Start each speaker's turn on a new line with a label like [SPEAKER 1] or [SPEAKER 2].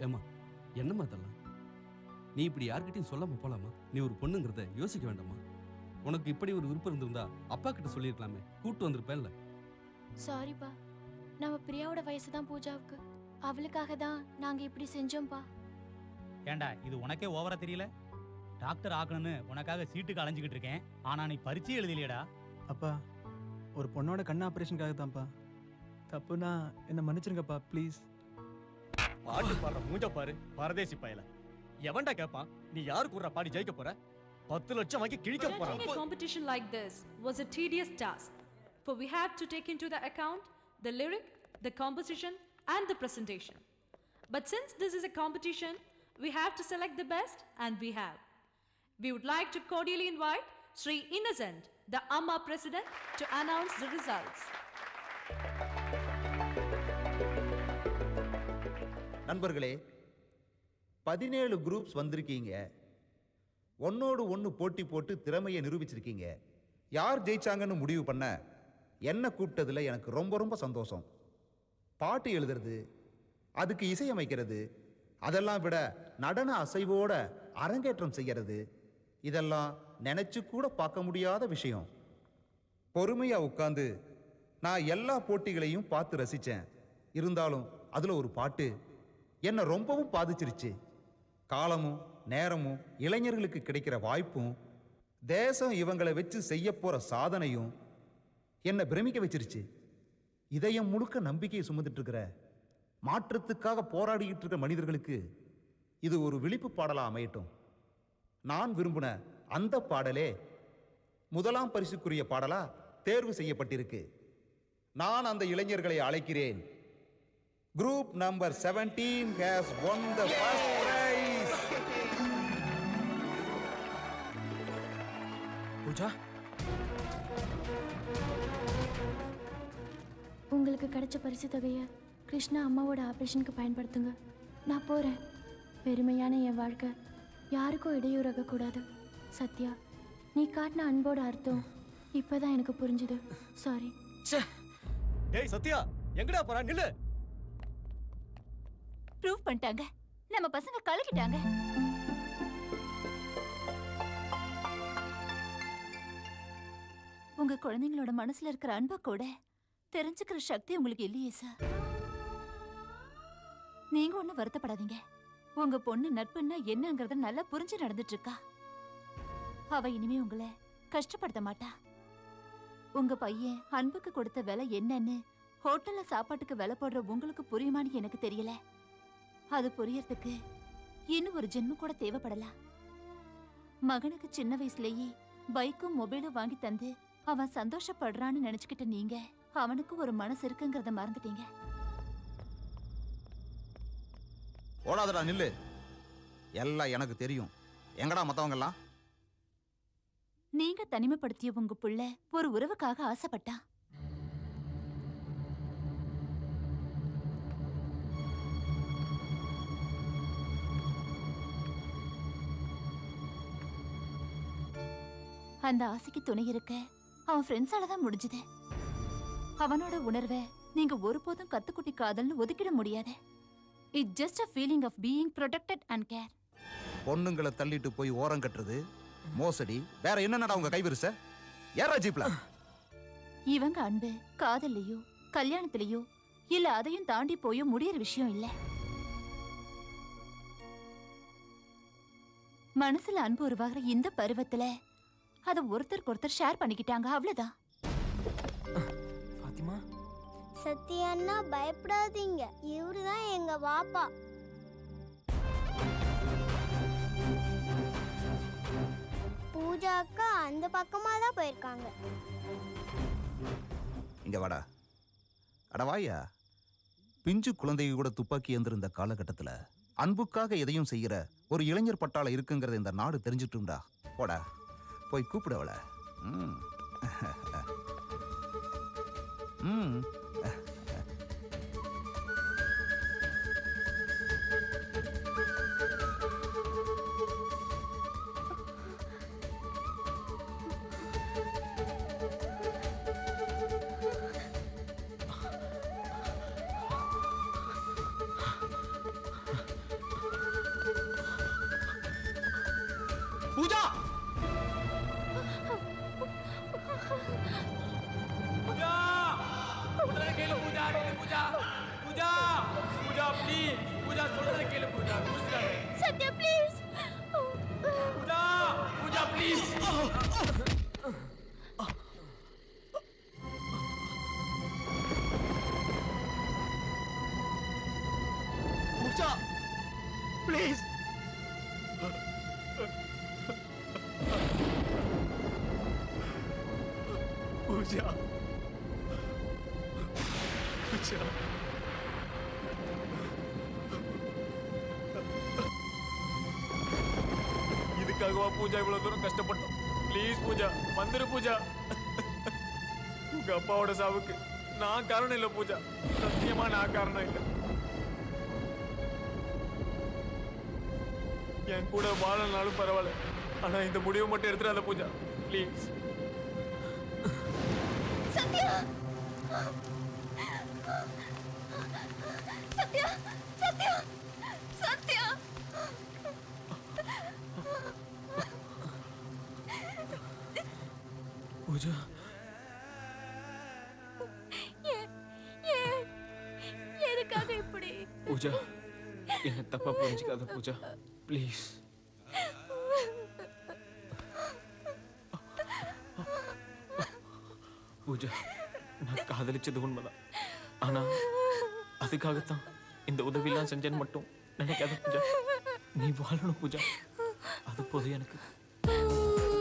[SPEAKER 1] ஏமா என்னம்மா அதெல்லாம்? நீ இப்படி யார்கிட்டையும் சொல்லாம போலாமா? நீ ஒரு பொண்ணுங்கிறத யோசிக்க வேண்டாமா? உனக்கு இப்படி ஒரு விருப்பம் இருந்திருந்தா அப்பா கிட்ட சொல்லியிருக்கலாமே, கூட்டு வந்திருப்பேன்ல.
[SPEAKER 2] சாரிப்பா, நம்ம பிரியாவோட வயசு தான் பூஜாவுக்கு. அவளுக்காக தான் நாங்க இப்படி செஞ்சோம்ப்பா.
[SPEAKER 3] ஏண்டா இது உனக்கே ஓவரா தெரியல? டாக்டர் ஆகணும்னு உனக்காக சீட்டுக்கு அலைஞ்சிக்கிட்டு இருக்கேன், ஆனா நீ பரீட்சை எழுதலையடா.
[SPEAKER 4] அப்பா, ஒரு பொண்ணோட கண் ஆபரேஷனுக்காக தான்ப்பா. தப்புனா என்ன மன்னிச்சிருங்கப்பா ப்ளீஸ்.
[SPEAKER 5] பாட்டு பாடுற மூஞ்ச பாரு, பரதேசி பயல. எவன்டா கேப்பான்? நீ யாரு கூற பாடி ஜெயிக்க போற? 10 லட்சம் வாங்கி கிழிக்க போறான்.
[SPEAKER 6] A competition like this was a tedious task, for we have to take into the account the lyric, the composition and the presentation. But since this is a competition, we have to select the best, and we have. We would like to cordially invite Sri Innocent, the Amma President, to announce the results.
[SPEAKER 7] நண்பர்களே, 17 groups வந்திருக்கீங்க. ஒன்னோடு ஒன்று போட்டி போட்டு திறமையை நிரூபிச்சிருக்கீங்க. யார் ஜெயிச்சாங்கன்னு முடிவு பண்ண என்ன கூப்பிட்டதுல எனக்கு ரொம்ப ரொம்ப சந்தோஷம். பாட்டு எழுதுறது, அதுக்கு இசையமைக்கிறது, அதெல்லாம் விட நடன அசைவோட அரங்கேற்றம் செய்யறது, இதெல்லாம் நினைச்சு கூட பார்க்க முடியாத விஷயம். பொறுமையா உட்கார்ந்து நான் எல்லா போட்டிகளையும் பார்த்து ரசிச்சேன். இருந்தாலும் அதுல ஒரு பாட்டு என்னை ரொம்பவும் பாதிச்சிருச்சு. காலமும் நேரமும் இளைஞர்களுக்கு கிடைக்கிற வாய்ப்பும் தேசம் இவங்களை வச்சு செய்ய போற சாதனையும் என்னை பிரமிக்க வச்சிருச்சு. இதயம் முழுக்க நம்பிக்கையை சுமந்துட்டு இருக்கிற, மாற்றத்துக்காக போராடிக்கிட்டு இருக்கிற மனிதர்களுக்கு இது ஒரு விழிப்பு பாடலா அமையட்டும். நான் விரும்பின அந்த பாடலே முதலாம் பரிசுக்குரிய பாடலா தேர்வு செய்யப்பட்டிருக்கு. நான் அந்த இளைஞர்களை அழைக்கிறேன். Group number 17 has won the first prize.
[SPEAKER 4] Pooja,
[SPEAKER 2] உங்களுக்கு கிடைச்ச பரிசு தொகையை கிருஷ்ணா அம்மாவோட ஆபரேஷனுக்கு பயன்படுத்துங்க. நான் போறேன். பெருமையான என் வாழ்க்கை யாருக்கும் இடையூறாக கூடாது. சத்யா, நீ காட்டின அன்போட அர்த்தம் இப்பதான் எனக்கு புரிஞ்சுது. சாரி.
[SPEAKER 5] டேய் சத்யா, எங்கடா போற? நில்லு.
[SPEAKER 8] ப்ரூவ் பண்ணிட்டாங்க, நம்ம பசங்க கலக்கிட்டாங்க. உங்க குழந்தைங்களோட மனசுல இருக்கிற அன்பை கூட தெரிஞ்சுக்கிற சக்தி உங்களுக்கு இல்லையே சார். நீங்க ஒண்ணு வருத்தப்படாதீங்க. உங்க பொண்ணு நட்புன்னா என்னங்கறத நல்லா புரிஞ்சு நடந்துட்டு இருக்கா. அவ இனிமே உங்களை கஷ்டப்படுத்த மாட்டா. உங்க பையன் அன்புக்கு கொடுத்த விலை என்னன்னு ஹோட்டல்ல சாப்பாட்டுக்கு விலை போடுற உங்களுக்கு புரியுமான்னு எனக்கு தெரியல. அது புரியறதுக்கு இன்னும் ஒரு ஜென்மம் கூட தேவைப்படலாம். மகனுக்கு சின்ன வயசுலயே பைக்கும் மொபைலும் வாங்கி தந்து அவன் சந்தோஷப்படுறான்னு நினைச்சுக்கிட்ட நீங்க அவனுக்கு ஒரு மனசு இருக்குங்கிறத மறந்துட்டீங்க.
[SPEAKER 7] ஓடாதடா, நில்லு. எல்லாம் எனக்கு தெரியும். எங்கடா மத்தவங்க எல்லாம்?
[SPEAKER 8] நீங்க தனிமைப்படுத்திய உங்க புள்ள ஒரு உறவுக்காக ஆசைப்பட்டா. அந்த ஆசைக்கு துணை இருக்க அவன் ஃப்ரெண்ட்ஸால தான் முடிஞ்சது. அவனோட உணர்வை நீங்க ஒருபோதும் கத்துக்குட்டி காதல்னு ஒதுக்கிட முடியாது. It's just a feeling of being protected and care.
[SPEAKER 7] பொண்ணுங்களை தள்ளிட்டு போய் ஓரம் கட்டுறது, மோசடி, வேற என்னடா உங்க கைவிரிச? ஏறா ஜீப்ல.
[SPEAKER 8] இவங்க அன்பு காதல்லையோ கல்யாணத்திலேயோ இல்ல அதையும் தாண்டி போயோ முடியற விஷயம் இல்ல. மனசுல அன்பு உருவாகிற இந்த பருவத்துல அதை ஒருத்தருக்கு ஒருத்தர் ஷேர் பண்ணிக்கிட்டாங்க, அவ்வளவுதான்.
[SPEAKER 4] ஃபாத்திமா,
[SPEAKER 9] சத்யான்னா பயப்படாதீங்க, இவருதான் எங்க வாப்பா. பூஜா அக்கா அந்த பக்கமா தான் போயிருக்காங்க.
[SPEAKER 7] இங்க வாடா. அடவாயா, பிஞ்சு குழந்தைங்க கூட துப்பாக்கி எந்திருந்த காலகட்டத்துல அன்புக்காக எதையும் செய்யற ஒரு இளைஞர் பட்டாளம் இருக்குங்கிறத இந்த நாடு தெரிஞ்சுட்டும்டா. போடா, போய் கூப்பிடவள.
[SPEAKER 10] பூஜா சொல்றத கேளு பூஜா பூஜா பூஜா பூஜா ப்ளீஸ் பூஜா சொல்றத கேளு Pooja Pooja
[SPEAKER 2] Sathya please
[SPEAKER 10] Pooja Pooja please
[SPEAKER 5] Pooja please Pooja Pooja இதுக்காகவா பூஜா இவ்வளவு தூரம் கஷ்டப்பட்டோம் ப்ளீஸ் பூஜா வந்துரு பூஜா உங்க அப்பாவோட சாவுக்கு நான் காரணம் இல்ல பூஜா சத்தியமா நான் காரணம் இல்ல என் கூட வாழனாலும் பரவாயில்ல ஆனா இந்த முடிவை மட்டும் எடுத்துடாத பூஜா ப்ளீஸ்
[SPEAKER 2] சத்யா சத்யா சத்யா சத்யா
[SPEAKER 10] பூஜா
[SPEAKER 2] எதுக்காக இப்படி
[SPEAKER 10] பூஜா என்ன தப்பா புரிஞ்சுக்காத பூஜா ப்ளீஸ் பூஜா நான் காதலிச்சது உண்மைதான் ஆனா அதுக்காகத்தான் இந்த உதவியெல்லாம் செஞ்சேன்னு மட்டும் நினைக்காத பூஜா நீ வாழணும் பூஜா அது போதும் எனக்கு